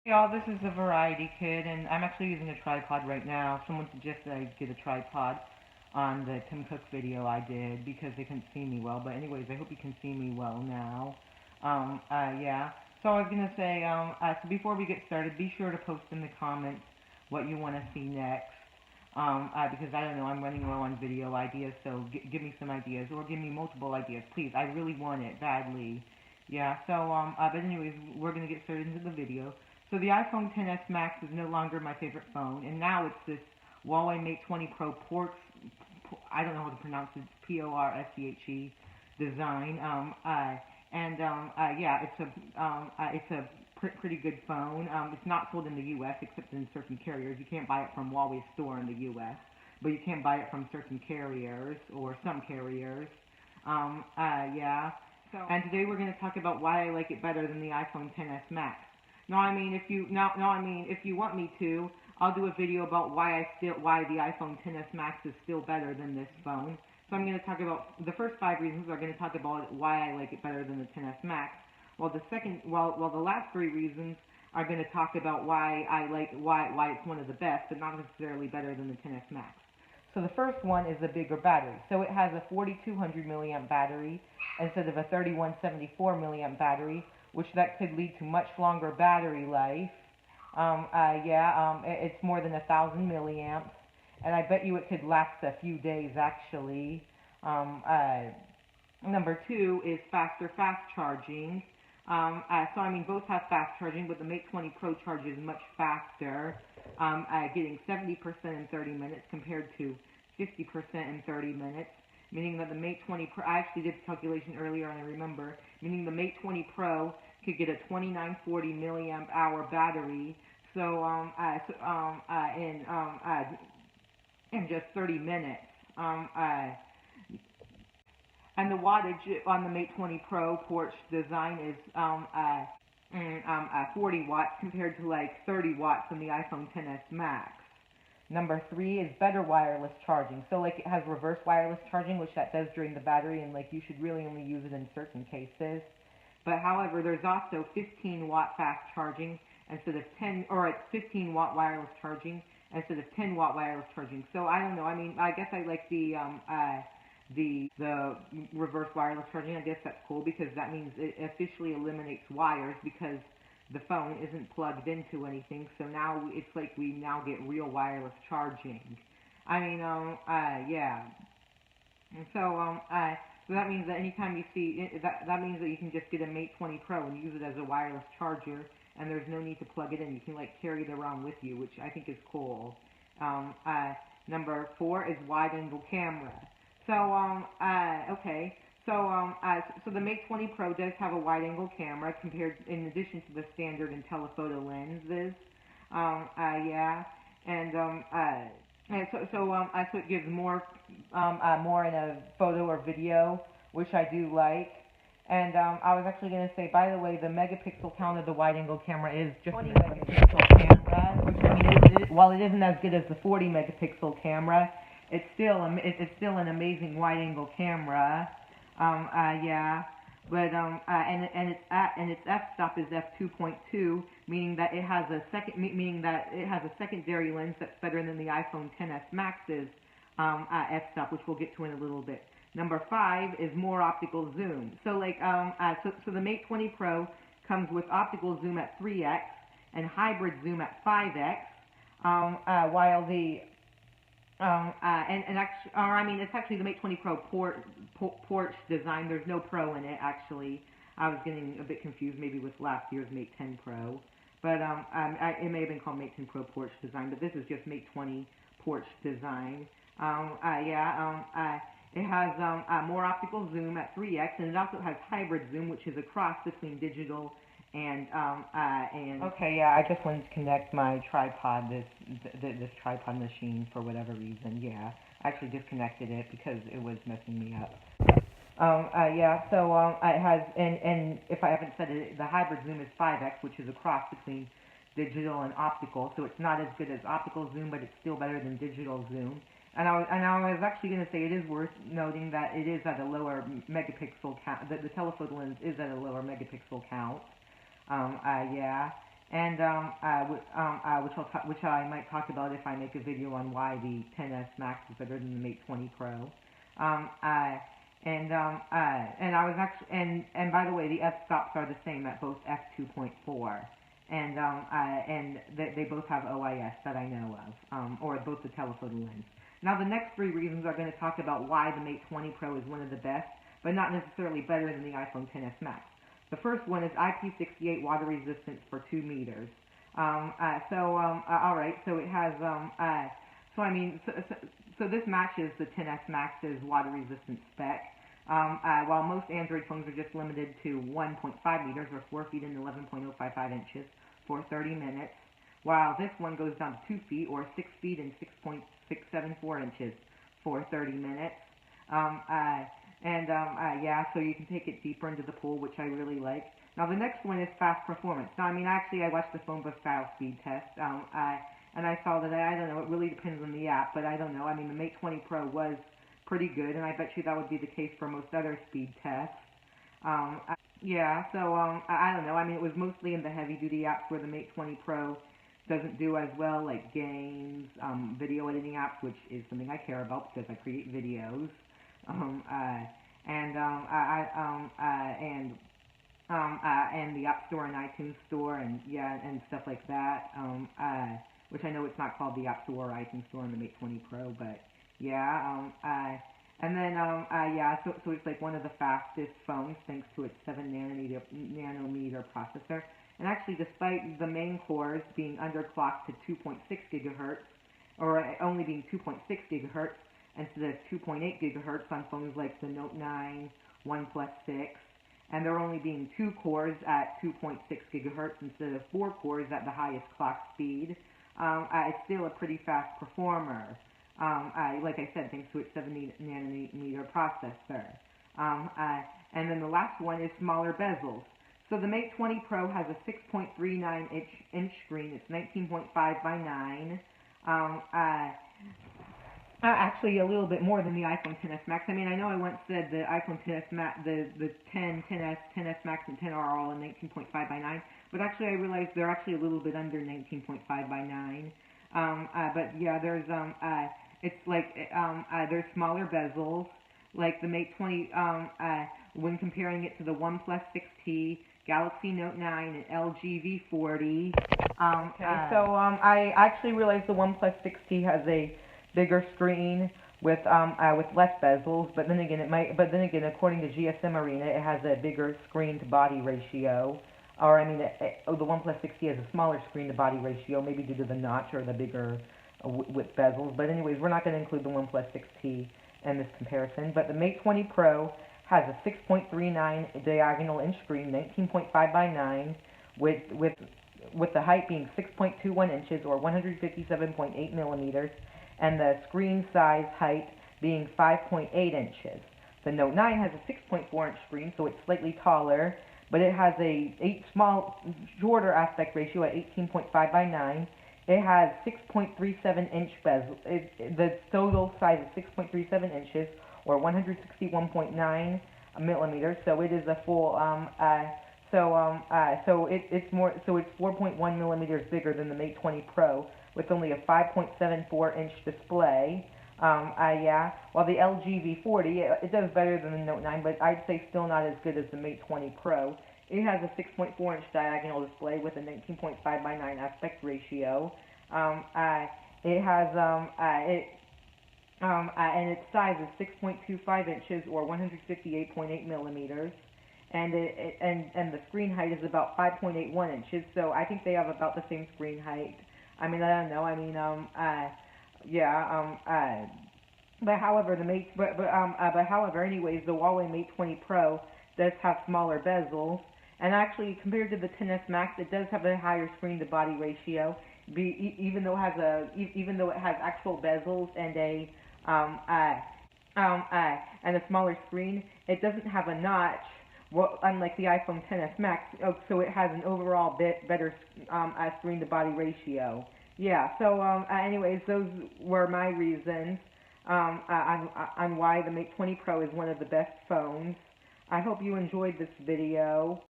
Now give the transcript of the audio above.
Y'all, this is the Variety Kid, and I'm actually using a tripod right now. Someone suggested I get a tripod on the Tim Cook video I did because they couldn't see me well. But anyways, I hope you can see me well now. Yeah. So I was gonna say, so before we get started, be sure to post in the comments what you want to see next. Because I don't know, I'm running low on video ideas, so give me some ideas, or give me multiple ideas, please. I really want it badly. Yeah. So but anyways, we're gonna get started into the video. So the iPhone XS Max is no longer my favorite phone, and now it's this Huawei Mate 20 Pro I don't know how to pronounce it, Porsche Design. Yeah, it's a pretty good phone. It's not sold in the U.S. except in certain carriers. You can't buy it from Huawei's store in the U.S., but you can buy it from certain carriers or some carriers. Yeah. And today we're going to talk about why I like it better than the iPhone XS Max. If you want me to, I'll do a video about why the iPhone XS Max is still better than this phone. So I'm going to talk about the first 5 reasons. Are going to talk about why I like it better than the XS Max. While the last 3 reasons are going to talk about why it's one of the best, but not necessarily better than the XS Max. So the first one is the bigger battery. So it has a 4200 milliamp battery instead of a 3174 milliamp battery, which that could lead to much longer battery life. It's more than 1,000 milliamps, and I bet you it could last a few days actually. Number 2 is faster fast charging. Both have fast charging, but the Mate 20 Pro charges much faster, getting 70% in 30 minutes compared to 50% in 30 minutes. Meaning that the Mate 20 Pro, I actually did the calculation earlier and I remember, meaning the Mate 20 Pro could get a 2940 milliamp hour battery, in just 30 minutes. And the wattage on the Mate 20 Pro Porsche Design is 40 watts compared to like 30 watts on the iPhone XS Max. Number 3 is better wireless charging. So like it has reverse wireless charging, which that does drain the battery, and like you should really only use it in certain cases. But however, there's also 15 watt fast charging instead of 15 watt wireless charging instead of 10 watt wireless charging. So I don't know. I mean, I guess I like the reverse wireless charging. I guess that's cool because that means it officially eliminates wires because the phone isn't plugged into anything, so now it's like we now get real wireless charging. Yeah. And so that means that anytime you see that means that you can just get a Mate 20 Pro and use it as a wireless charger, and there's no need to plug it in. You can like carry it around with you, which I think is cool. Number 4 is wide-angle camera. So So the Mate 20 Pro does have a wide-angle camera in addition to the standard and telephoto lenses. So it gives more in a photo or video, which I do like. And I was actually going to say, by the way, the megapixel count of the wide-angle camera is just 20 megapixel camera, which while it isn't as good as the 40 megapixel camera, it's still an amazing wide-angle camera. Its f-stop is f2.2, meaning that it has a secondary lens that's better than the iPhone XS Max's f-stop, which we'll get to in a little bit. Number 5 is more optical zoom. So the Mate 20 Pro comes with optical zoom at 3x and hybrid zoom at 5x, while the it's actually the Mate 20 Pro Porsche Design. There's no Pro in it, actually. I was getting a bit confused maybe with last year's Mate 10 Pro. But it may have been called Mate 10 Pro Porsche Design, but this is just Mate 20 Porsche Design. It has more optical zoom at 3x, and it also has hybrid zoom, which is a cross between digital and okay, yeah, I just wanted to connect my tripod, this tripod machine, for whatever reason. Yeah, I actually disconnected it because it was messing me up. It has, and if I haven't said it, the hybrid zoom is 5x, which is a cross between digital and optical, so it's not as good as optical zoom, but it's still better than digital zoom. And I was actually going to say it is worth noting that it is at a lower megapixel count, the telephoto lens is at a lower megapixel count. and which I might talk about if I make a video on why the 10s Max is better than the Mate 20 Pro. And I was actually, and by the way, the f-stops are the same at both f2.4, and they both have OIS that I know of, or both the telephoto lens. Now the next three reasons are going to talk about why the Mate 20 Pro is one of the best, but not necessarily better than the iPhone XS Max. The first one is IP68 water resistance for 2 meters. Alright, so it has, so this matches the XS Max's water resistance spec. While most Android phones are just limited to 1.5 meters, or 4 feet and 11.055 inches for 30 minutes, while this one goes down to 2 feet, or 6 feet and 6.674 inches for 30 minutes. Yeah, so you can take it deeper into the pool, which I really like. Now the next one is fast performance. Now, actually I watched the phone style speed test, and I saw that, I don't know, it really depends on the app, but I don't know. The Mate 20 Pro was pretty good, and I bet you that would be the case for most other speed tests. Yeah, so, I don't know. It was mostly in the heavy-duty apps where the Mate 20 Pro doesn't do as well, like games, video editing apps, which is something I care about because I create videos, and the App Store and iTunes Store, and yeah, and stuff like that, which I know it's not called the App Store or iTunes Store on the Mate 20 Pro, but yeah, and then, yeah, so it's like one of the fastest phones thanks to its 7 nanometer processor. And actually, despite the main cores being underclocked to 2.6 gigahertz, or only being 2.6 gigahertz instead of 2.8 gigahertz on phones like the Note 9, OnePlus 6, and there only being 2 cores at 2.6 gigahertz instead of 4 cores at the highest clock speed, it's still a pretty fast performer. Like I said, thanks to its 7 nanometer processor. And then the last one is smaller bezels. So the Mate 20 Pro has a 6.39 inch screen. It's 19.5 by 9. Actually, a little bit more than the iPhone XS Max. I know I once said the iPhone XS Max, the 10, XS Max, and 10R are all in 19.5 by 9, but actually I realized they're actually a little bit under 19.5 by 9. But yeah, there's it's like there's smaller bezels, like the Mate 20. When comparing it to the OnePlus 6T, Galaxy Note 9, and LG V40. Okay, so I actually realized the OnePlus 6T has a bigger screen with less bezels, but then again, according to GSM Arena, it has a bigger screen to body ratio. Or the OnePlus 6T has a smaller screen to body ratio, maybe due to the notch or the bigger with bezels. But anyways, we're not going to include the OnePlus 6T in this comparison. But the Mate 20 Pro has a 6.39 diagonal inch screen, 19.5 by 9, with the height being 6.21 inches or 157.8 millimeters, and the screen size height being 5.8 inches. The Note 9 has a 6.4 inch screen, so it's slightly taller, but it has a shorter aspect ratio at 18.5 by 9. It has 6.37 inch bezel. The total size is 6.37 inches, or 161.9 millimeters. So it is a full. It's 4.1 millimeters bigger than the Mate 20 Pro, with only a 5.74 inch display. Yeah. While the LG V40, it does better than the Note 9, but I'd say still not as good as the Mate 20 Pro. It has a 6.4 inch diagonal display with a 19.5 by 9 aspect ratio. It has and its size is 6.25 inches or 158.8 millimeters, and the screen height is about 5.81 inches. So I think they have about the same screen height. I don't know. But however, anyways, the Huawei Mate 20 Pro does have smaller bezels, and actually compared to the XS Max, it does have a higher screen-to-body ratio. Even though it has actual bezels and a smaller screen, it doesn't have a notch. Well, unlike the iPhone XS Max, so it has an overall better screen-to-body ratio. Yeah. So, anyways, those were my reasons on why the Mate 20 Pro is one of the best phones. I hope you enjoyed this video.